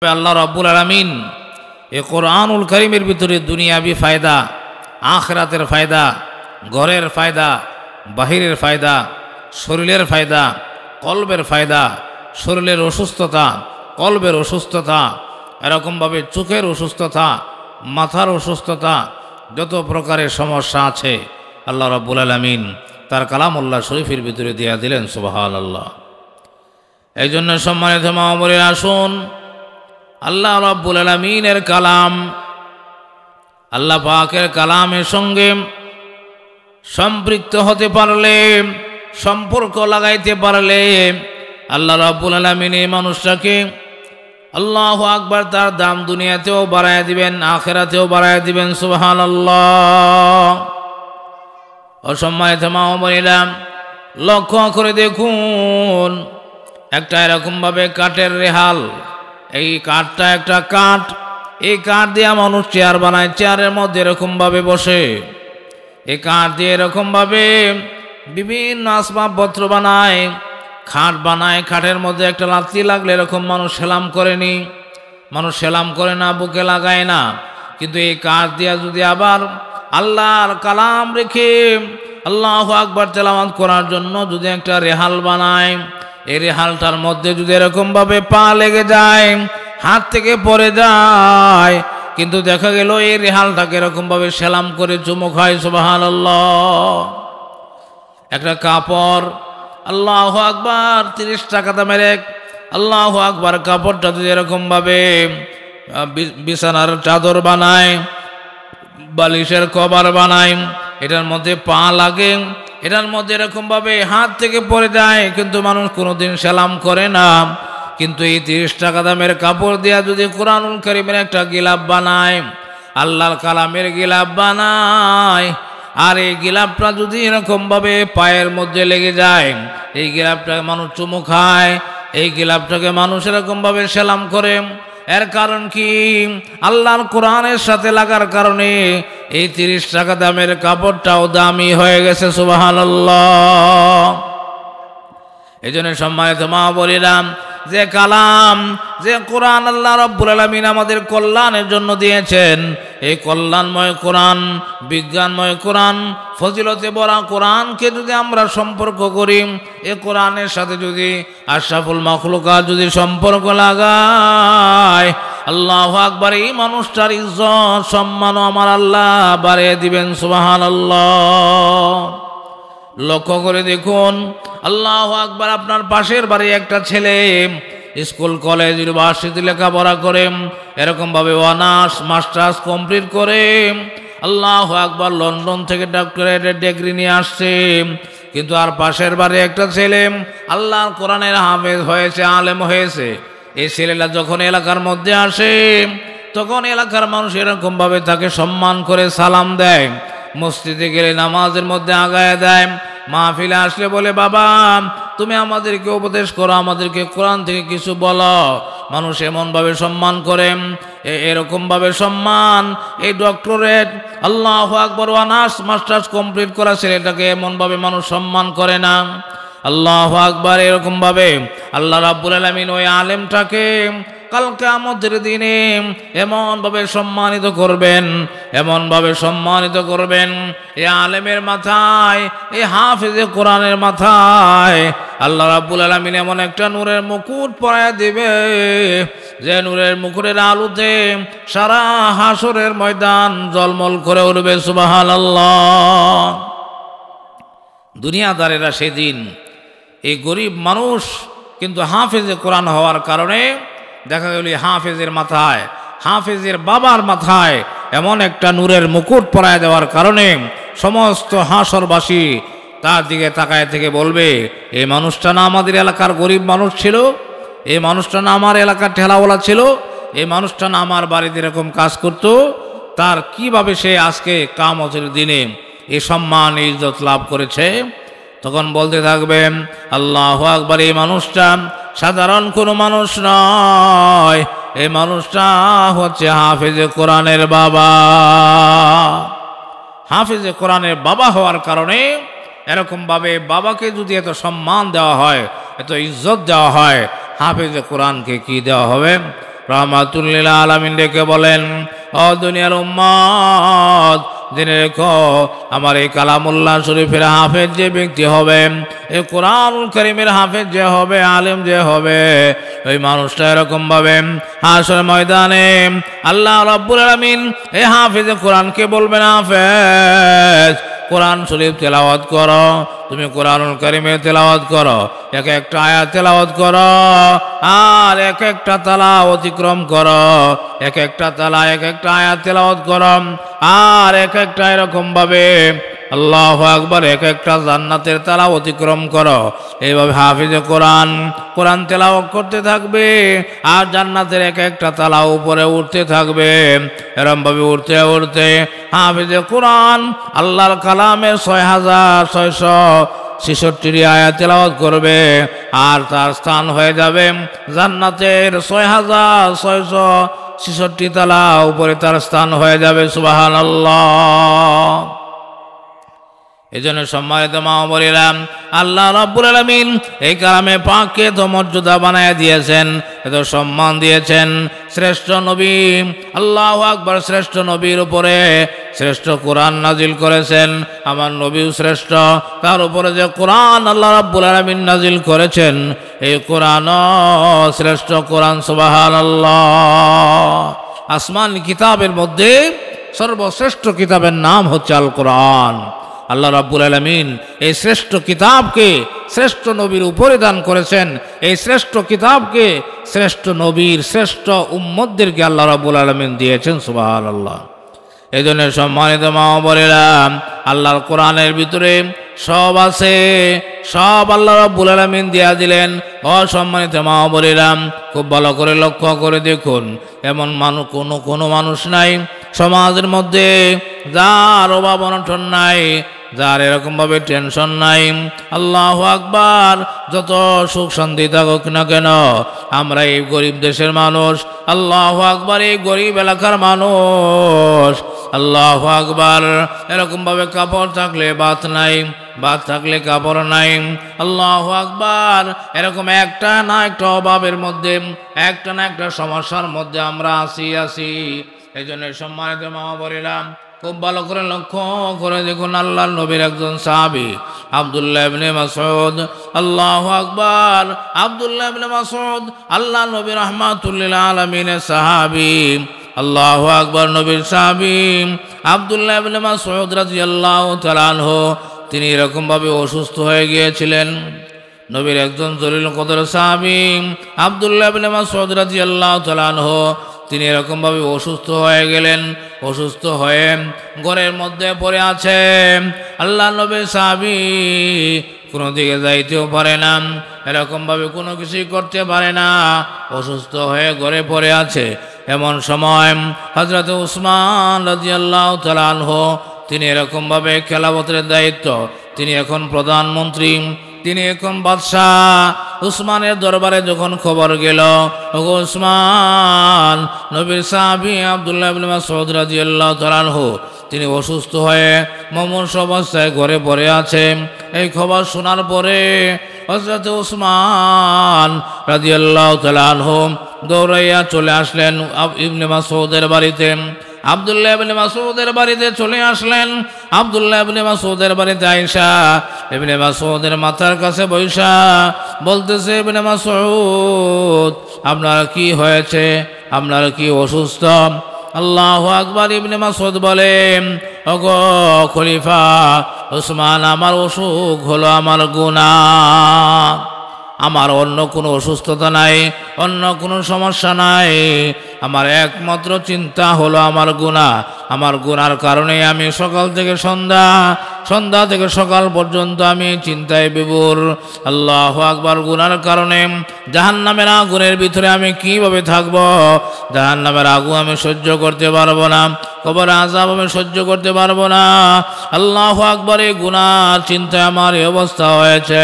আল্লাহ রাব্বুল আলামিন এই কোরআনুল কারীমের ভিতরে দুনিয়াবি ফায়দা, আখিরাতের ফায়দা, ঘরের ফায়দা, বাহিরের ফায়দা, শরীরের ফায়দা, কলবের ফায়দা, শরীরের অসুস্থতা, কলবের অসুস্থতা, এরকমভাবে চোখের অসুস্থতা, মাথার অসুস্থতা, যত প্রকারের সমস্যা আছে আল্লাহ রাব্বুল আলামিন তার কালামুল্লাহ শরীফের ভিতরে দিয়া দিলেন। সুবহানাল্লাহ। এই জন্য সম্মানিত মা-বোনেরা, আসুন আল্লাহ রাব্বুল আলামিনের কালাম, আল্লাহ পাকের কালামের সঙ্গে সম্পৃক্ত হতে পারলে, সম্পর্ক লাগাইতে পারলে আল্লাহ রাব্বুল আলামিন এই মানুষটাকে আল্লাহু আকবার তার দাম দুনিয়াতেও বাড়ায় দিবেন, আখিরাতেও বাড়ায় দিবেন। সুবহানাল্লাহ। অসম্মানিত মা-বোনেরা, লক্ষ্য করে দেখুন, একটা এরকমভাবে কাঠের রেহাল, এই কাঠটা একটা কাঠ, এই কাঠ দিয়ে মানুষ চেয়ার বানায়, চেয়ারের মধ্যে এরকমভাবে বসে, এই কাঠ দিয়ে এরকমভাবে বিভিন্ন আসবাবপত্র বানায়, খাট বানায়, খাটের মধ্যে একটা লাথি লাগলে এরকম মানুষ সেলাম করেনি, মানুষ সেলাম করে না, বুকে লাগায় না। কিন্তু এই কাঠ দিয়া যদি আবার আল্লাহর কালাম রেখে আল্লাহু আকবার তেলাওয়াত করার জন্য যদি একটা রেহাল বানায়, এই রেহালটার মধ্যে যদি এরকমভাবে পা লেগে যায়, হাত থেকে পড়ে যায়, কিন্তু দেখা গেল এই রেহালটাকে এরকমভাবে সেলাম করে চুমু খায়। সুবহানাল্লাহ। একটা কাপড় আল্লাহু আকবার 30 টাকা দামের এক আল্লাহু আকবার কাপড়টা যদি এরকমভাবে বিছানার চাদর বানায়, বালিশের কভার বানায়, এটার মধ্যে পা লাগে, এটার মধ্যে এরকমভাবে হাত থেকে পড়ে যায়, কিন্তু মানুষ কোনোদিন সালাম করে না। কিন্তু এই 30 টাকা দামের কাপড় দিয়া যদি কোরআনুল কারীমের একটা গিলাফ বানায়, আল্লাহর কালামের গিলাফ বানায়, আর এই গিলাফটা যদি এরকমভাবে পায়ের মধ্যে লেগে যায়, এই গিলাফটাকে মানুষ চুমু খায়, এই গিলাফটাকে মানুষ এরকমভাবে সালাম করে। এর কারণ কি? আল্লাহর কোরআনের সাথে লাগার কারণে এই 30 টাকা দামের কাপড়টাও দামি হয়ে গেছে। সুবহানাল্লাহ। এই জন্য সম্মানিত মা-বোনেরা, যে কালাম, যে কোরআন আল্লাহ রাব্বুল আলামিন আমাদের কল্যাণের জন্য দিয়েছেন, এই কল্যাণময় কোরআন, বিজ্ঞানময় কোরআন, ফজিলতে ভরা কোরআনকে যদি আমরা সম্পর্ক করি, এই কোরআনের সাথে যদি আশরাফুল মাখলুকাত যদি সম্পর্ক লাগায়, আল্লাহু আকবার, এই মানুষটার ইজ্জত সম্মানও আমার আল্লাহ বাড়িয়ে দিবেন। সুবহানাল্লাহ। লক্ষ্য করে দেখুন, আল্লাহু আকবার, আপনার পাশের বাড়ি একটা ছেলে স্কুল, কলেজ, ইউনিভার্সিটি লেখাপড়া করে, এরকমভাবে অনার্স, মাস্টার্স কমপ্লিট করে, আল্লাহু আকবার, লন্ডন থেকে ডক্টরেটের ডিগ্রি নিয়ে আসছে। কিন্তু আর পাশের বাড়ি একটা ছেলে আল্লাহর কোরআনের হাফেজ হয়েছে, আলেম হয়েছে। এই ছেলেটা যখন এলাকার মধ্যে আসে, তখন এলাকার মানুষ এরকমভাবে তাকে সম্মান করে সালাম দেয়, মসজিদে গেলে নামাজের মধ্যে আগায় দেয়, মাহফিলে আসলে বলে, বাবা তুমি আমাদেরকে উপদেশ করো, আমাদেরকে কোরআন থেকে কিছু বলো। মানুষ এমনভাবে সম্মান করে, এরকমভাবে সম্মান, এই ডক্টরেট, আল্লাহু আকবার, অনার্স মাস্টার্স কমপ্লিট করা ছেলেটাকে এমনভাবে মানুষ সম্মান করে না। আল্লাহু আকবার। এরকমভাবে আল্লাহ রাব্বুল আলামিন ওই আলেমটাকে কাল কিয়ামতের দিনে এমনভাবে সম্মানিত করবেন, এমনভাবে সম্মানিত করবেন, এই আলেমের মাথায়, এই হাফেজে কোরআনের মাথায় আল্লাহ রাব্বুল আলামিন এমন একটা নূরের মুকুট পরায় দেবে, যে নূরের মুকুটের আলোতে সারা হাসরের ময়দান ঝলমল করে উঠবে। সুবহানাল্লাহ। দুনিয়াদারেরা সেদিন, এই গরিব মানুষ কিন্তু হাফেজে কোরআন হওয়ার কারণে দেখা গেল হাফেজের মাথায়, হাফেজের বাবার মাথায় এমন একটা নূরের মুকুট পরায় দেওয়ার কারণে সমস্ত হাসরবাসী তার দিকে তাকায় থেকে বলবে, এই মানুষটা না আমাদের এলাকার গরিব মানুষ ছিল, এই মানুষটা না আমার এলাকার ঠেলাওয়ালা ছিল, এই মানুষটা না আমার বাড়িতে এরকম কাজ করত, তার কিভাবে সে আজকে কিয়ামতের দিনে এই সম্মান, ইজ্জত লাভ করেছে। তখন বলতে থাকবেন, আল্লাহু আকবার, এই মানুষটা সাধারণ কোনো মানুষ নয়, এই মানুষটা হচ্ছে হাফেজে কোরআনের বাবা। হাফেজে কোরআনের বাবা হওয়ার কারণে এরকমভাবে বাবাকে যদি এত সম্মান দেওয়া হয়, এত ইজ্জত দেওয়া হয়, হাফেজে কোরআনকে কি দেওয়া হবে? রাহমাতুল লিল আলামিন ডেকে বলেন, ও দুনিয়ার উম্মত, জেনে রেখো আমার এই কালামুল্লাহ শরীফের হাফেজ যে ব্যক্তি হবে, এই কোরআনুল কারীমের হাফেজ যে হবে, আলেম যে হবে, ওই মানুষটা এরকম ভাবে হাসরের ময়দানে আল্লাহ রাব্বুল আলামিন এই হাফেজে কোরআনকে বলবেন, হাফেজ কোরআন শরীফ তেলাওয়াত করো, তুমি কোরআনুল কারীমের তেলাওয়াত করো, এক একটা আয়াত তেলাওয়াত করো, আর এক একটা তালা অতিক্রম করো, এক একটা তালা এক একটা আয়াত তেলাওয়াত করো, আর এক একটা এরকম ভাবে আল্লাহু আকবার এক একটা জান্নাতের তালা অতিক্রম করো। এইভাবে হাফিজে কোরআন কোরআন তেলাওয়াত করতে থাকবে, আর জান্নাতের এক একটা তালা উপরে উঠতে থাকবে। এরকম ভাবে উঠতে উঠতে হাফিজে কোরআন আল্লাহর কালামের 6666 আয়াত তেলাওয়াত করবে, আর তার স্থান হয়ে যাবে জান্নাতের 6666 তালা উপরে তার স্থান হয়ে যাবে। সুবহানাল্লাহ। এজন্য সম্মানিত মা বোনেরা, আল্লাহ রাব্বুল আলামিন এই কালামে পাককে তো মর্যাদা বানায় দিয়েছেন, এত সম্মান দিয়েছেন। শ্রেষ্ঠ নবী আল্লাহু আকবার, শ্রেষ্ঠ নবীর উপরে শ্রেষ্ঠ কোরআন নাজিল করেছেন। আমার নবীও শ্রেষ্ঠ, তার উপরে যে কোরআন আল্লাহ রাব্বুল আলামিন নাজিল করেছেন, এই কোরআনও শ্রেষ্ঠ কোরআন। সুবহানাল্লাহ। আসমান কিতাবের মধ্যে সর্বশ্রেষ্ঠ কিতাবের নাম হচ্ছে আল কোরআন। আল্লাহ রাব্বুল আলামিন এই শ্রেষ্ঠ কিতাবকে শ্রেষ্ঠ নবীর উপরে দান করেছেন। এই শ্রেষ্ঠ কিতাবকে শ্রেষ্ঠ নবীর শ্রেষ্ঠ উম্মতদেরকে আল্লাহ রাব্বুল আলামিন দিয়েছেন। সুবহানাল্লাহ। এই জন্য সম্মানিত মা বোনেরা, আল্লাহর কোরআনের ভিতরে সব আছে, সব আল্লাহ রাব্বুল আলামিন দিয়া দিলেন। অসম্মানিত মা বোনেরা, খুব ভালো করে লক্ষ্য করে দেখুন, এমন কোনো মানুষ নাই সমাজের মধ্যে যার অভাব অনটন নাই, যার এরকম ভাবে টেনশন নাই। আল্লাহু আকবার। যত সুখ শান্তি থাকুক না কেন, আমরা এই গরিব দেশের মানুষ, আল্লাহু আকবার, এই গরিব এলাকার মানুষ, আল্লাহু আকবার, এরকম ভাবে কাপড় থাকলে ভাত নাই, ভাত থাকলে কাপড় নাই, আল্লাহু আকবার, এরকম একটা না একটা অভাবের মধ্যে, একটা না একটা সমস্যার মধ্যে আমরা আছি। এই জন্য সম্মানিত মা বোনেরা, খুব ভালো করে লক্ষ্য করে দেখুন, আল্লাহর নবীর একজন সাহাবী আব্দুল্লাহ ইবনে মাসউদ, আল্লাহু আকবার, আব্দুল্লাহ ইবনে মাসউদ আল্লাহ নবী রাহমাতুল লিল আলামিনের সাহাবী, আল্লাহু আকবার, নবীর সাহাবী আব্দুল্লাহ ইবনে মাসউদ রাদিয়াল্লাহু তাআলা আনহু, তিনি এরকম ভাবে অসুস্থ হয়ে গিয়েছিলেন। নবীর একজন জলিল কদর সাহাবী আব্দুল্লাহ ইবনে মাসউদ রাদিয়াল্লাহু তাআলা আনহু, তিনি এরকম ভাবে অসুস্থ হয়ে গেলেন। অসুস্থ হয়ে ঘরের মধ্যে পড়ে আছে। আল্লাহ নবী সাহাবী কোনো দিকে যাইতেও পারে না, এরকম ভাবে কোনো কিছুই করতে পারে না, অসুস্থ হয়ে ঘরে পড়ে আছে। এমন সময় হযরত উসমান রাদিয়াল্লাহু তাআলা আনহু, তিনি এরকম ভাবে খেলাফতের দায়িত্ব, তিনি এখন প্রধানমন্ত্রী, তিনি এখন বাদশাহ। উসমানের দরবারে যখন খবর গেল, ওগো উসমান, নবীর সাহাবী আব্দুল্লাহ ইবনে মাসউদ রাদিয়াল্লাহু তাআলা আনহু তিনি অসুস্থ হয়ে মুমূর্ষ অবস্থায় ঘরে পড়ে আছে। এই খবর শোনার পরে হযরত উসমান রাদিয়াল্লাহু তাআলা আনহু দৌড়াইয়া চলে আসলেন ইবনে মাসউদের বাড়িতে। আব্দুল্লাহ ইবনে মাসউদের বাড়িতে চলে আসলেন। আব্দুল্লাহ ইবনে মাসউদের বাড়িতে আয়েশা ইবনে মাসউদের মাথার কাছে বৈশা বলতেছে, ইবনে মাসউদ, আপনার কি হয়েছে? আপনার কি অসুস্থ? আল্লাহু আকবার। ইবনে মাসউদ বলেন, ওগো খলিফা উসমান, আমার অসুখ হলো আমার গুনাহ, আমার অন্য কোনো অসুস্থতা নাই, অন্য কোনো সমস্যা নাই, আমার একমাত্র চিন্তা হলো আমার গুনাহ। আমার গুনার কারণে আমি সকাল থেকে সন্ধ্যা থেকে সকাল পর্যন্ত আমি চিন্তায় বিভোর। আল্লাহু আকবার। গুনার কারণে জাহান্নামের আগুনের ভিতরে আমি কিভাবে থাকব? জাহান্নামের আগুন আমি সহ্য করতে পারবো না, কবর আযাব আমি সহ্য করতে পারবো না। আল্লাহু আকবার। এই গুনার চিন্তায় আমার এই অবস্থা হয়েছে।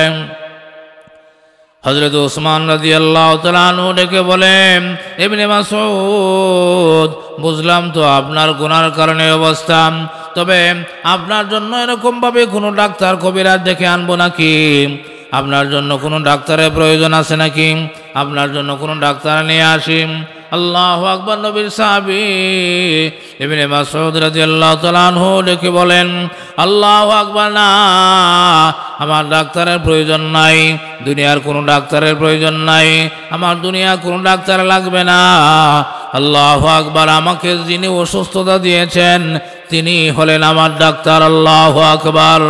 হযরত উসমান রাদিয়াল্লাহু তাআলা আনহু ডেকে বলেন, ইবনে মাসউদ, বুঝলাম তো আপনার গুনার কারণে অবস্থা, তবে আপনার জন্য এরকম ভাবে কোনো ডাক্তার কবিরাজ ডেকে আনবো নাকি? আপনার জন্য কোনো ডাক্তারের প্রয়োজন আছে নাকি? আপনার জন্য কোনো ডাক্তার নিয়ে আসি? আল্লাহু আকবার। নবীর সাহাবী ইবনে মাসউদ রাদিয়াল্লাহু তাআলা আনহু ডেকে বলেন, আল্লাহু আকবার, না, আমার ডাক্তারের প্রয়োজন নাই, দুনিয়ার কোনো ডাক্তারের প্রয়োজন নাই, আমার দুনিয়ার কোনো ডাক্তার লাগবে না। আল্লাহু আকবার, আমাকে যিনি অসুস্থতা দিয়েছেন তিনি হলেন আমার ডাক্তার। আল্লাহু আকবার,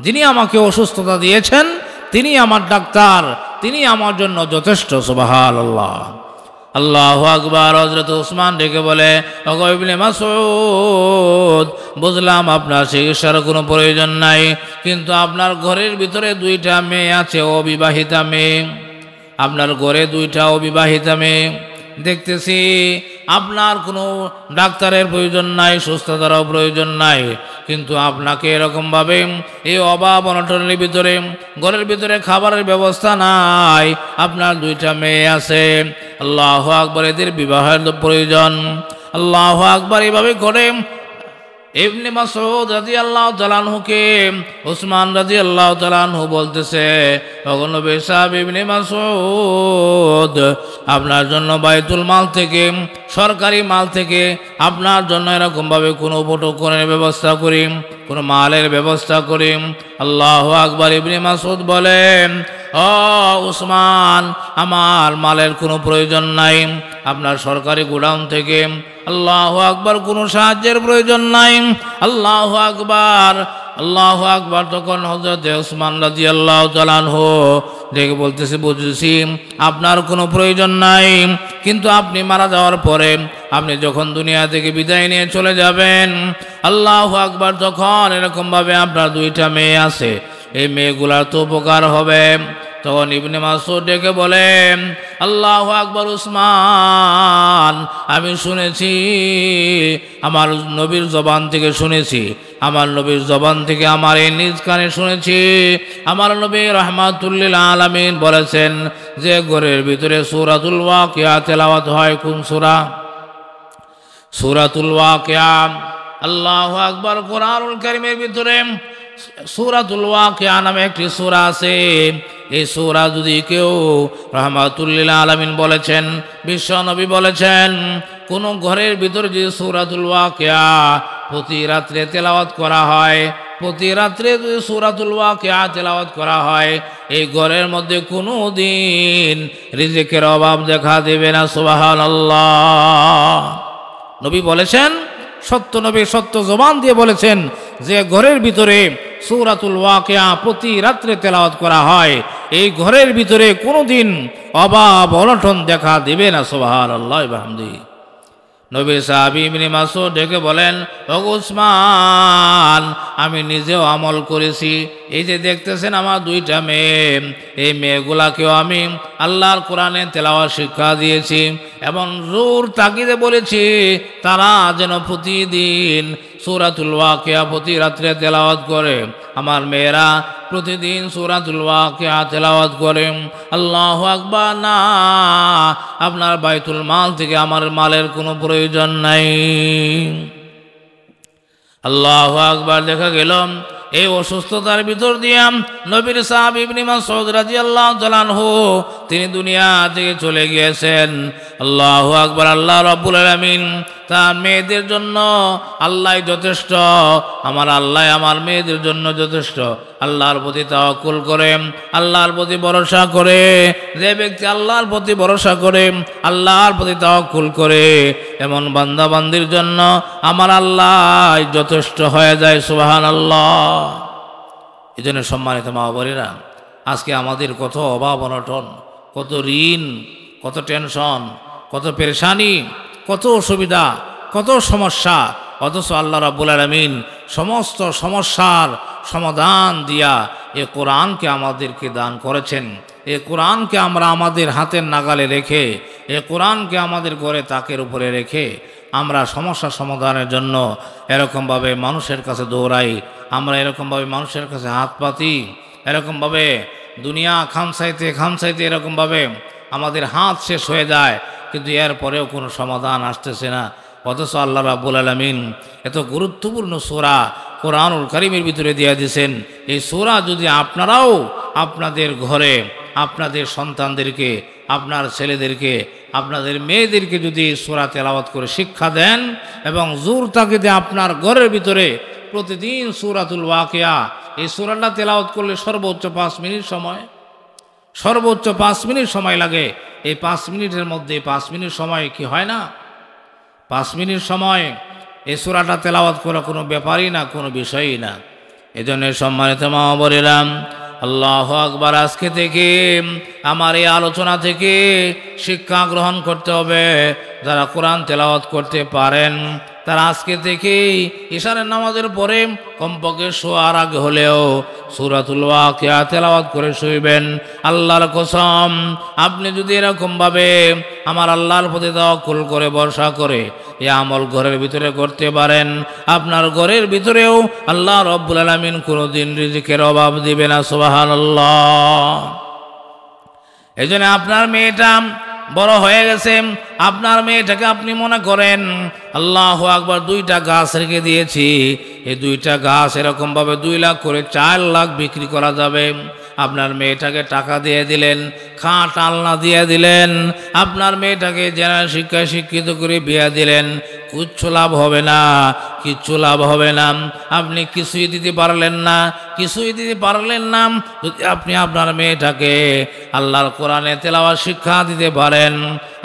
যিনি আমাকে অসুস্থতা দিয়েছেন তিনি আমার ডাক্তার, তিনি আমার জন্য যথেষ্ট। সুবহানাল্লাহ। আল্লাহু আকবার। হযরত ওসমান ডেকে বলে, ওগো ইবনে মাসউদ, বুঝলাম আপনার চিকিৎসার কোনো প্রয়োজন নাই, কিন্তু আপনার ঘরের ভিতরে 2টা মেয়ে আছে, অবিবাহিতা মেয়ে। আপনার ঘরে 2টা অবিবাহিতা মেয়ে দেখতেছি, আপনার কোনো ডাক্তারের প্রয়োজন নাই, সুস্থতারও প্রয়োজন নাই, কিন্তু আপনাকে এরকমভাবে এই অভাব অনটনের ভিতরে ঘরের ভিতরে খাবারের ব্যবস্থা নাই, আপনার 2টা মেয়ে আছে। আল্লাহু আকবার, এদের বিবাহের প্রয়োজন। আল্লাহু আকবার। এইভাবে করে ইবনে মাসউদ রাদিয়াল্লাহু তাআলা আনহুকে ওসমান রাদিয়াল্লাহু তাআলা আনহু বলতেছে, ওগো নবীর সাহাবী ইবনে মাসউদ, আপনার জন্য বাইতুল মাল থেকে, সরকারি মাল থেকে আপনার জন্য এরকমভাবে কোনো উপটকনের ব্যবস্থা করি, কোনো মালের ব্যবস্থা করি। আল্লাহু আকবার। ইবনে মাসউদ বলেন, ও ওসমান, আমার মালের কোনো প্রয়োজন নাই, আপনার সরকারি গোডাউন থেকে আল্লাহু আকবার কোনো সাহায্যের প্রয়োজন নাই। আল্লাহু আকবার, আল্লাহু আকবার। তখন হযরত ওসমান রাদিয়াল্লাহু তাআলা আনহু দেখে বলতেছে, বুঝেছি আপনার কোনো প্রয়োজন নাই, কিন্তু আপনি মারা যাওয়ার পরে, আপনি যখন দুনিয়া থেকে বিদায় নিয়ে চলে যাবেন, আল্লাহু আকবার, তখন এরকমভাবে আপনার 2টা মেয়ে আছে, এই মেয়েগুলার তো উপকার হবে। তখন ইবনে মাসউদ ডেকে বলেন, আল্লাহু আকবার, ওসমান, আমি শুনেছি, আমার নবীর জবান থেকে শুনেছি, আমার নবীর জবান থেকে আমার এই নিজ কানে শুনেছি, আমার নবী রাহমাতুল লিল আলামিন বলেছেন যে ঘরের ভিতরে সূরাতুল ওয়াকিয়া তেলাওয়াত হয়। কোন সূরা? সূরাতুল ওয়াকিয়া। আল্লাহু আকবার। কোরআনুল কারীমের ভিতরে সূরাতুল ওয়াকিয়া নামে একটি সূরা আছে। এই সূরা যদি কেউ, রাহমাতুল লিল আলামিন বলেছেন, বিশ্ব নবী বলেছেন, কোন ঘরের ভিতরে যে সূরাতুল ওয়াকিয়া প্রতি রাত্রে তেলাওয়াত করা হয়, প্রতি রাত্রে যদি সূরাতুল ওয়াকিয়া তেলাওয়াত করা হয়, এই ঘরের মধ্যে কোনো দিন রিজিকের অভাব দেখা দেবে না। সুবহানাল্লাহ। নবী বলেছেন, সত্য নবী সত্য জবান দিয়ে বলেছেন, যে ঘরের ভিতরে সূরাতুল ওয়াকিয়া প্রতি রাত্রে তেলাওয়াত করা হয়, এই ঘরের ভিতরে কোনোদিন অভাব অনটন দেখা দিবে না। সুবহানাল্লাহ ওয়া বিহামদিহি। নবীর সাহাবী ইবনে মাসউদ ডেকে বলেন, ওগো ওসমান, আমি নিজেও আমল করেছি, এই যে দেখতেছেন আমার 2টা মেয়ে, এই মেয়েগুলাকেও আমি আল্লাহর কোরআনে তেলাওয়াত শিক্ষা দিয়েছি এবং জোর তাকিদে বলেছি তারা যেন প্রতিদিন সূরাতুল ওয়াকিয়া প্রতি রাত্রে তেলাওয়াত করে। আমার মেয়েরা প্রতিদিন সূরাতুল ওয়াকিয়া তেলাওয়াত করে। আল্লাহু আকবার। না, আপনার বাইতুল মাল থেকে আমার মালের কোনো প্রয়োজন নাই। আল্লাহু আকবার। দেখা গেল এই অসুস্থতার ভিতর দিয়ে নবীর সাহাবী ইবনে মাসউদ রাদিয়াল্লাহু তাআলা আনহু তিনি দুনিয়া থেকে চলে গিয়েছেন। আল্লাহু আকবার। আল্লাহ রাব্বুল আলামিন তার মেয়েদের জন্য আল্লাহ যথেষ্ট, আমার আল্লাহ আমার মেয়েদের জন্য যথেষ্ট। আল্লাহর প্রতি তাওয়াক্কুল করে, আল্লাহর প্রতি ভরসা করে, যে ব্যক্তি আল্লাহর প্রতি ভরসা করে, আল্লাহর প্রতি তাওয়াক্কুল করে, এমন বান্দা বান্দির জন্য আমার আল্লাহ যথেষ্ট হয়ে যায়। সুবহানাল্লাহ। এই জন্য সম্মানিত মা বোনেরা, আজকে আমাদের কত অভাব অনটন, কত ঋণ, কত টেনশন, কত পেরেশানি, কত অসুবিধা, কত সমস্যা, অথচ আল্লাহ রাব্বুল আলামিন সমস্ত সমস্যার সমাধান দিয়া এ কোরআনকে আমাদেরকে দান করেছেন। এ কোরআনকে আমরা আমাদের হাতের নাগালে রেখে, এ কোরআনকে আমাদের ঘরে তাকের উপরে রেখে আমরা সমস্যা সমাধানের জন্য এরকমভাবে মানুষের কাছে দৌড়াই, আমরা এরকমভাবে মানুষের কাছে হাত পাতি, এরকমভাবে দুনিয়া খামসাইতে খামসাইতে এরকমভাবে আমাদের হাত শেষ হয়ে যায়, কিন্তু এরপরেও কোনো সমাধান আসতেছে না। অথচ আল্লাহ রাব্বুল আলামিন এত গুরুত্বপূর্ণ সূরা কোরআনুল কারীমের ভিতরে দিয়ে দিয়েছেন। এই সূরা যদি আপনারাও আপনাদের ঘরে আপনাদের সন্তানদেরকে, আপনার ছেলেদেরকে, আপনাদের মেয়েদেরকে যদি সূরা তেলাওয়াত করে শিক্ষা দেন এবং জোর তাগিদে আপনার ঘরের ভিতরে প্রতিদিন সূরাতুল ওয়াকিয়া এই সূরাটা তেলাওয়াত করলে সর্বোচ্চ 5 মিনিট সময়, সর্বোচ্চ 5 মিনিট সময় লাগে। এই 5 মিনিটের মধ্যে 5 মিনিট সময় কি হয় না? 5 মিনিট সময় এই সূরাটা তেলাওয়াত করা কোনো ব্যাপারই না, কোনো বিষয়ই না। এজন্য সম্মানিত মা বলিলাম, আল্লাহু আকবার, আজকে থেকে আমার এই আলোচনা থেকে শিক্ষা গ্রহণ করতে হবে। যারা কোরআন তেলাওয়াত করতে পারেন তারা আজকে থেকেই ইশারের নামাজের পরে কমপক্ষে শোয়ার আগে হলেও সূরাতুল ওয়াকিয়া তেলাওয়াত করে শুইবেন। আল্লাহর কসম, আপনি যদি এরকমভাবে আমার আল্লাহর প্রতি তাওয়াক্কুল করে ভরসা করে এই আমল ঘরের ভিতরে করতে পারেন, আপনার ঘরের ভিতরেও আল্লাহ রব্বুল আলামিন কোনোদিন রিজিকের অভাব দিবে না। সুবহানাল্লাহ। এই জন্য আপনার মেয়েটা বড় হয়ে গেছে, আপনার মেয়েটাকে আপনি মনে করেন আল্লাহু আকবার 2টা গাছ রেখে দিয়েছি, এই 2টা গাছ এরকমভাবে 2 লাখ করে 4 লাখ বিক্রি করা যাবে। আপনার মেয়েটাকে টাকা দিয়ে দিলেন, খাট আলনা দিয়ে দিলেন, আপনার মেয়েটাকে জেনারেল শিক্ষায় শিক্ষিত করে বিয়ে দিলেন, কিচ্ছু লাভ হবে না, কিচ্ছু লাভ হবে না। আপনি কিছুই দিতে পারলেন না, কিছুই দিতে পারলেন না। যদি আপনি আপনার মেয়েটাকে আল্লাহর কোরআনে তেলাওয়াত শিক্ষা দিতে পারেন,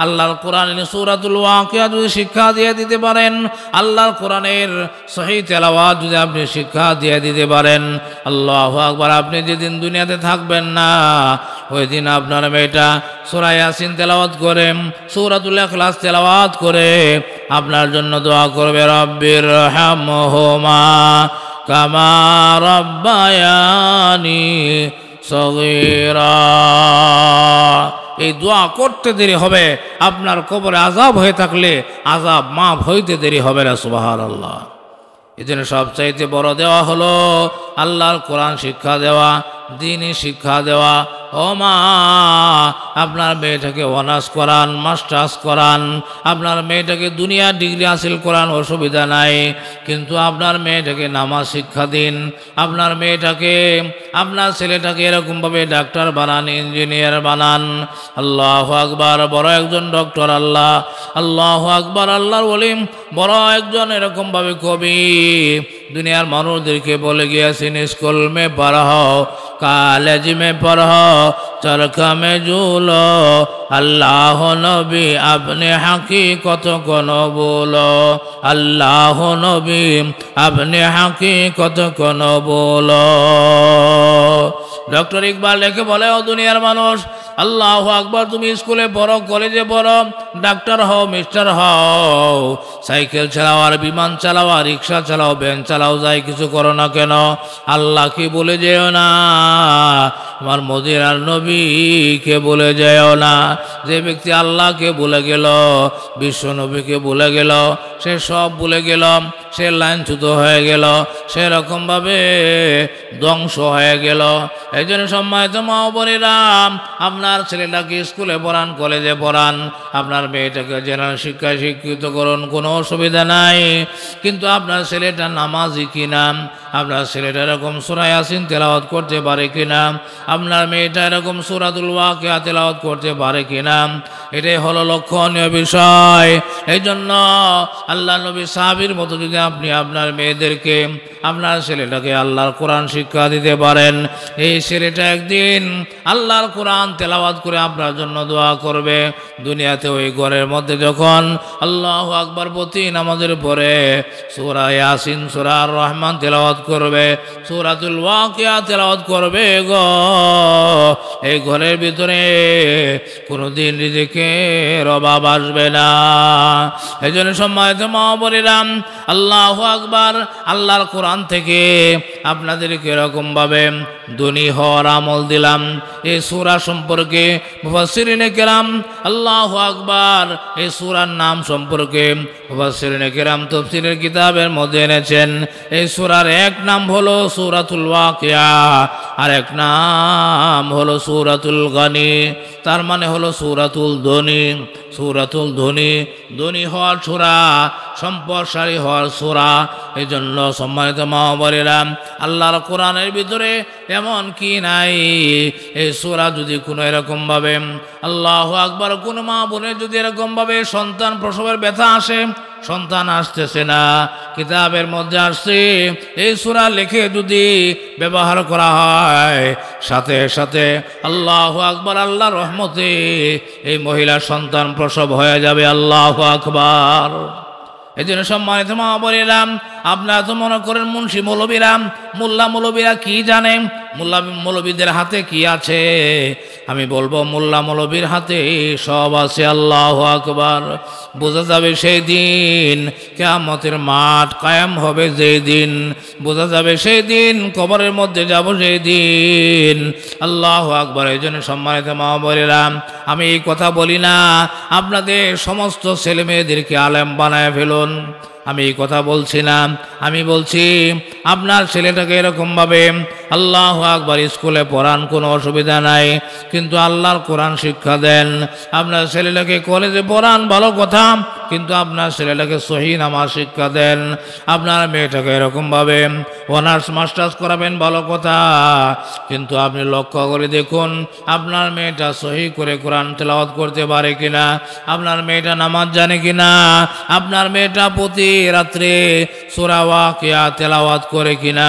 আল্লাহর কোরআনের সূরাতুল ওয়াকিয়া যদি শিক্ষা দিয়ে দিতে পারেন, আল্লাহর কোরআনের সহিহ তেলাওয়াত যদি আপনি শিক্ষা দিয়ে দিতে পারেন, আল্লাহু আকবার, আপনি যেদিন দুনিয়াতে থাকবেন না ওই দিন আপনার মেয়েটা সূরা ইয়াসিন তেলাওয়াত করে, সূরাতুল ইখলাস তেলাওয়াত করে আপনার জন্য দোয়া করবে, রব্বির হামহুমা কামা রাব্বায়ানি সগীরা। এই দোয়া করতে দেরি হবে, আপনার কবরে আযাব হয়ে থাকলে আযাব মাফ হইতে দেরি হবে না। সুবহানাল্লাহ। এই জন্য সবচাইতে বড় দেওয়া হলো আল্লাহর কোরআন শিক্ষা দেওয়া, দ্বীনি শিক্ষা দেওয়া। ও মা, আপনার মেয়েটাকে অনার্স করান, মাস্টার্স করান, আপনার মেয়েটাকে দুনিয়ার ডিগ্রি হাসিল করান, অসুবিধা নাই, কিন্তু আপনার মেয়েটাকে নামাজ শিক্ষা দিন। আপনার মেয়েটাকে, আপনার ছেলেটাকে এরকমভাবে ডাক্তার বানান, ইঞ্জিনিয়ার বানান। আল্লাহু আকবার, বড় একজন ডক্টর। আল্লাহ, আল্লাহু আকবার, আল্লাহর ওলি বড় একজন এরকমভাবে কবি দুনিয়ার মানুষদেরকে বলে গিয়েছেন, স্কুল মে পড়ো, কলেজ মে পড়ো, চরখা মে ঝুলো, আল্লাহ নবী আপনি হাকিকত কোন বলো, আল্লাহ নবী আপনি হাকিকত কোন বলো। ডক্টর ইকবাল লেখে বলে, ও দুনিয়ার মানুষ, আল্লাহু আকবার, তুমি স্কুলে পড়ো, কলেজে পড়ো, ডাক্তার হও, মিস্টার হও, সাইকেল চালাও আর বিমান চালাও আর রিক্সা চালাও, ভ্যান চালাও, যাই কিছু করো না কেন, আল্লাহকে বলে যেও না, আমার মদিনার নবীকে বলে যেও না। যে ব্যক্তি আল্লাহকে ভুলে গেল, বিশ্ব নবীকে ভুলে গেল, সে সব ভুলে গেল, সে লাইনচ্যুত হয়ে গেল, সেরকমভাবে ধ্বংস হয়ে গেল। এই জন্য সম্মানিত মা বোনেরা, আপনার ছেলেটাকে স্কুলে পড়ান, কলেজে পড়ান, আপনার মেয়েটাকে জেনারেল শিক্ষায় শিক্ষিত করুন, কোনো অসুবিধা নাই। কিন্তু আপনার ছেলেটা নামাজি কিনা, আপনার ছেলেটা এরকম সূরা ইয়াসিন তেলাওয়াত করতে পারে কিনা, আপনার মেয়েটা এরকম সূরাতুল ওয়াকিয়া তেলাওয়াত করতে পারে কিনা, এটাই হলো লক্ষণীয় বিষয়। এই জন্য আল্লাহ নবী সাহাবীর মতো যদি আপনি আপনার মেয়েদেরকে, আপনার ছেলেটাকে আল্লাহর কোরআন শিক্ষা দিতে পারেন, এই ছেলেটা একদিন আল্লাহর কোরআন তেলাওয়াত করে আপনার জন্য দোয়া করবে। দুনিয়াতে ওই ঘরের মধ্যে যখন আল্লাহু আকবার প্রতি নামাজের পরে সূরা ইয়াসিন, সূরা আর রহমান তেলাওয়াত করবে, সূরাতুল ওয়াকিয়া তেলাওয়াত করবে গো, এই ঘরের ভিতরে কোনোদিন রিজিকের অভাব আসবে না। এই জন্য সম্মানিত মা বোনেরা, আল্লাহু আকবার, আল্লাহর কোরআন থেকে আপনাদেরকে এরকমভাবে ধনী হওয়ার আমল দিলাম। এই সূরা সম্পর্কে মুফাসসিরিনে কেরাম, আল্লাহু আকবার, এই সূরার নাম সম্পর্কে মুফাসসিরিনে কেরাম তাফসীরের কিতাবের মধ্যে এনেছেন। এই সূরার এক নাম হলো সূরাতুল ওয়াকিয়া, আর এক নাম হলো সূরাতুল গানি, তার মানে হলো সূরাতুল ধনী। সূরাতুল ধনী, ধনী হওয়ার সূরা, সম্পদশালী হওয়ার সূরা। এই জন্য সম্মানিত মা বলিলাম, আল্লাহর কোরআনের ভিতরে এমন কি নাই, এই সূরা যদি কোনো এরকমভাবে আল্লাহু আকবার, কোনো মা বোনের যদি এরকমভাবে সন্তান প্রসবের ব্যথা আসে, সন্তান আসতেছে না, কিতাবের মধ্যে আসছে, এই সূরা লিখে যদি ব্যবহার করা হয়, সাথে সাথে আল্লাহু আকবার, আল্লাহর রহমতে এই মহিলার সন্তান প্রসব হয়ে যাবে। আল্লাহু আকবার। এই জন্য সম্মানিত মা বলিলাম, আপনারা তো মনে করেন মুন্সি মৌলবীরা, মোল্লা মৌলবীরা কি জানে, মোল্লা মৌলবীদের হাতে কি আছে? আমি বলবো মোল্লা মৌলবীর হাতে সব আছে। আল্লাহু আকবার। বোঝা যাবে সেই দিন, কিয়ামতের মাঠ কায়েম হবে যেই দিন, বোঝা যাবে সেই দিন, কবরের মধ্যে যাব সেই দিন। আল্লাহু আকবার। এই জন্য সম্মানিত মা বলিলাম, আমি এই কথা বলি না আপনাদের সমস্ত ছেলে মেয়েদেরকে আলেম বানায় ফেলুন, আমি এই কথা বলছি না। আমি বলছি আপনার ছেলেটাকে এরকমভাবে আল্লাহু আকবার স্কুলে পড়ান, কোনো অসুবিধা নাই, কিন্তু আল্লাহর কোরআন শিক্ষা দেন। আপনার ছেলেটাকে কলেজে পড়ান, ভালো কথা, কিন্তু আপনার ছেলেটাকে সহি নামাজ শিক্ষা দেন। আপনার মেয়েটাকে এরকমভাবে অনার্স মাস্টার্স করাবেন, ভালো কথা, কিন্তু আপনি লক্ষ্য করে দেখুন আপনার মেয়েটা সহি করে কোরআন তেলাওয়াত করতে পারে কিনা, আপনার মেয়েটা নামাজ জানে কিনা, আপনার মেয়েটা প্রতি রাত্রে সূরা ওয়াকিয়া তেলাওয়াত করে কিনা।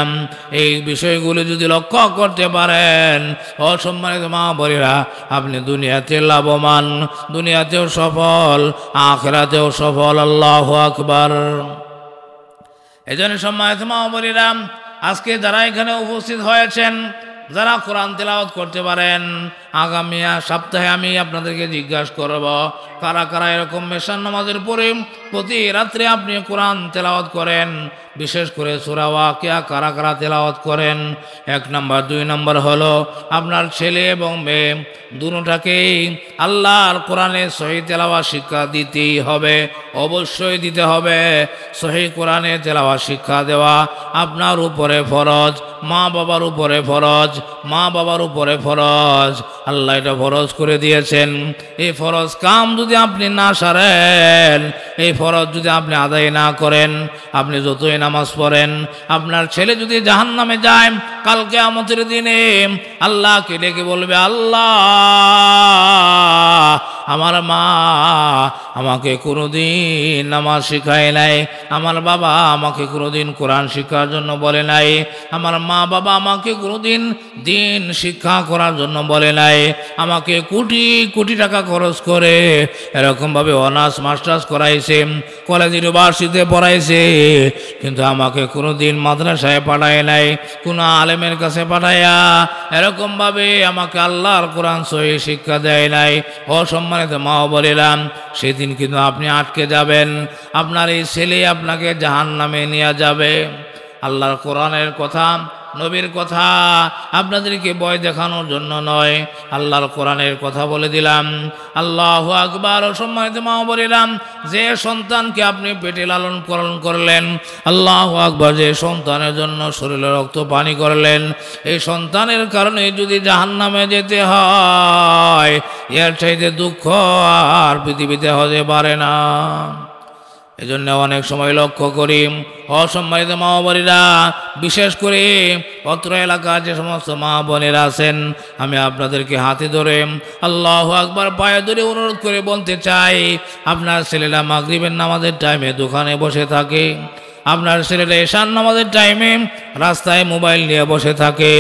এই বিষয়গুলো যদি লক্ষ্য করতে পারেন, অসম্মানিত মা বোনেরা, আপনি দুনিয়াতে লাভবান, দুনিয়াতেও সফল, আখিরাতেও সফল। আল্লাহু আকবার। এই জন্য সম্মানিত মা বোনেরা, আজকে যারা এখানে উপস্থিত হয়েছেন, যারা কোরআন তেলাওয়াত করতে পারেন, আগামী সপ্তাহে আমি আপনাদেরকে জিজ্ঞাসা করব, কারা কারা এরকম মেশান নামাজের পরে প্রতি রাত্রে আপনি কোরআন তেলাওয়াত করেন, বিশেষ করে সূরা ওয়াকিয়া কারা কারা তেলাওয়াত করেন। 1 নম্বর 2 নম্বর হলো আপনার ছেলে এবং মেয়ে দুটোটাকেই আল্লাহর কোরআনে সহি তেলাওয়াত শিক্ষা দিতেই হবে, অবশ্যই দিতে হবে। সহি কোরআনে তেলাওয়াত শিক্ষা দেওয়া আপনার উপরে ফরজ, মা বাবার উপরে ফরজ, মা বাবার উপরে ফরজ। আল্লাহ এটা ফরজ করে দিয়েছেন। এই ফরজ কাম যদি আপনি না সারেন, এই ফরজ যদি আপনি আদায় না করেন, আপনি যতই নামাজ পড়েন, আপনার ছেলে যদি জাহান্নামে যায়, কাল কিয়ামতের দিনে আল্লাহকে ডেকে বলবে, আল্লাহ আমার মা আমাকে কোনোদিন নামাজ শিখায় নাই, আমার বাবা আমাকে কোনোদিন কোরআন শিক্ষার জন্য বলে নাই, আমার মা বাবা আমাকে কোনোদিন দিন শিক্ষা করার জন্য বলে নাই, আমাকে কোটি কোটি টাকা খরচ করে এরকমভাবে অনার্স মাস্টার্স করাইছে, কলেজ ইউনিভার্সিটিতে পড়াইছে, কিন্তু আমাকে কোনোদিন মাদ্রাসায় পাঠায় নাই, কোনো আলেমের কাছে পাঠাইয়া এরকমভাবে আমাকে আল্লাহর কোরআন সহি শিক্ষা দেয় নাই। অসম্মানিত মা বলিলাম, সেদিন কিন্তু আপনি আটকে যাবেন, আপনার এই ছেলে আপনাকে জাহান্নামে নিয়ে যাবে। আল্লাহর কোরআনের কথা, নবীর কথা আপনাদেরকে ভয় দেখানোর জন্য নয়, আল্লাহর কোরআনের কথা বলে দিলাম। আল্লাহু আকবার। সম্মানিত মা বলিলাম, যে সন্তানকে আপনি পেটে লালন পালন করলেন, আল্লাহু আকবার, যে সন্তানের জন্য শরীরে রক্ত পানি করলেন, এই সন্তানের কারণে যদি জাহান্নামে যেতে হয়, এর চাইতে দুঃখ আর পৃথিবীতে হতে পারে না। এই জন্য অনেক সময় লক্ষ্য করি, অসম্মানিত মা বোনেরা, বিশেষ করে অত্র এলাকার যে সমস্ত মা বোনেরা আছেন, আমি আপনাদেরকে হাতে ধরে আল্লাহু আকবার পায়ে ধরে অনুরোধ করে বলতে চাই, আপনার ছেলেরা মাগরিবের নামাজের টাইমে দোকানে বসে থাকে, আপনার ছেলেরা এশার নামাজের টাইমে রাস্তায় মোবাইল নিয়ে বসে থাকে,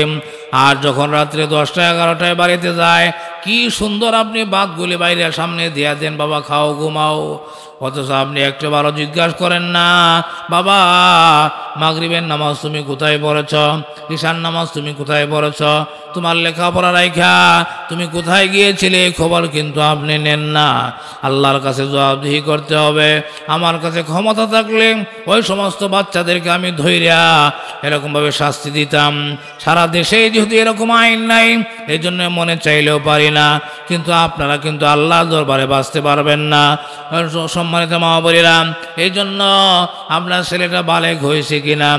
আর যখন রাত্রে 10টা 11টায় বাড়িতে যায়, কি সুন্দর আপনি ভাতগুলি বাইরে সামনে দিয়া দেন, বাবা খাও ঘুমাও, অথচ আপনি একটাবারও জিজ্ঞাসা করেন না, বাবা মাগরিবের নামাজ তুমি কোথায় পড়েছ, ঈশার নামাজ তুমি কোথায় পড়েছ, তোমার লেখাপড়া রাইখা তুমি কোথায় গিয়েছিলে, খবর কিন্তু আপনি নেন না। আল্লাহর কাছে জবাবদিহি করতে হবে। আমার কাছে ক্ষমতা থাকলে ওই সমস্ত বাচ্চাদেরকে আমি ধইরা এরকমভাবে শাস্তি দিতাম। সারা দেশে যেহেতু এরকম আইন নাই, এই জন্য মনে চাইলেও পারি না, কিন্তু আপনারা কিন্তু আল্লাহর দরবারে বাঁচতে পারবেন না। সম্মানিত মা বলিলাম, এই জন্য আপনার ছেলেটা বালেগ হয়েছে কিনা,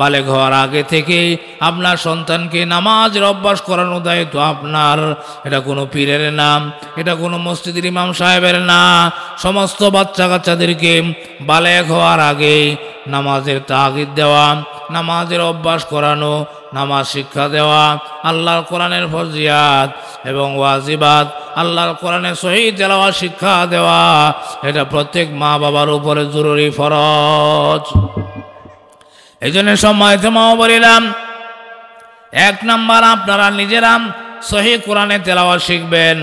বালেগ হওয়ার আগে থেকেই আপনার সন্তানকে নামাজের অভ্যাস করানো দায়িত্ব আপনার। এটা কোনো পীরের নাম, এটা কোনো মসজিদের ইমাম সাহেবের না। সমস্ত বাচ্চা কাচ্চাদেরকে বালেগ হওয়ার আগেই নামাজের তাগিদ দেওয়া, নামাজের অভ্যাস করানো, নামাজ শিক্ষা দেওয়া, আল্লাহর কোরআনের ফরজিয়াত এবং ওয়াজিবাত, আল্লাহর কোরআনের সহি তেলাওয়াত শিক্ষা দেওয়া, এটা প্রত্যেক মা বাবার উপরে জরুরি ফরজ। এই জন্য সম্মানিত মা বলিলাম, 1 নাম্বার আপনারা নিজেরা সহি কোরআনে তেলাওয়াত শিখবেন।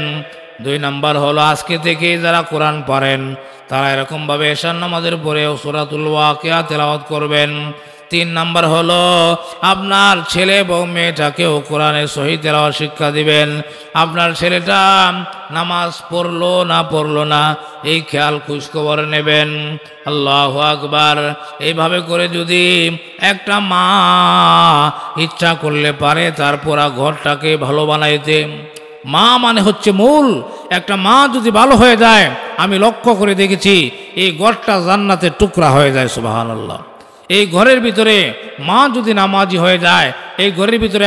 2 নাম্বার হলো আজকে থেকেই যারা কোরআন পড়েন তারা এরকমভাবে এশার নামাজের পরেও সূরাতুল ওয়াকিয়া তেলাওয়াত করবেন। 3 নাম্বার হলো আপনার ছেলে বউ মেয়েটাকেও কোরআনের সহি তেলাওয়াত শিক্ষা দিবেন। আপনার ছেলেটা নামাজ পড়লো না এই খেয়াল খোঁজখবর নেবেন। আল্লাহু আকবার। এইভাবে করে যদি একটা মা ইচ্ছা করলে পারে তার পুরা ঘরটাকে ভালো বানাইতে, মা মানে হচ্ছে মূল। একটা মা যদি ভালো হয়ে যায়, আমি লক্ষ্য করে দেখেছি এই ঘরটা জান্নাতের টুকরা হয়ে যায়। সুবহানাল্লাহ। এই ঘরের ভিতরে মা যদি নামাজি হয়ে যায়, এই ঘরের ভিতরে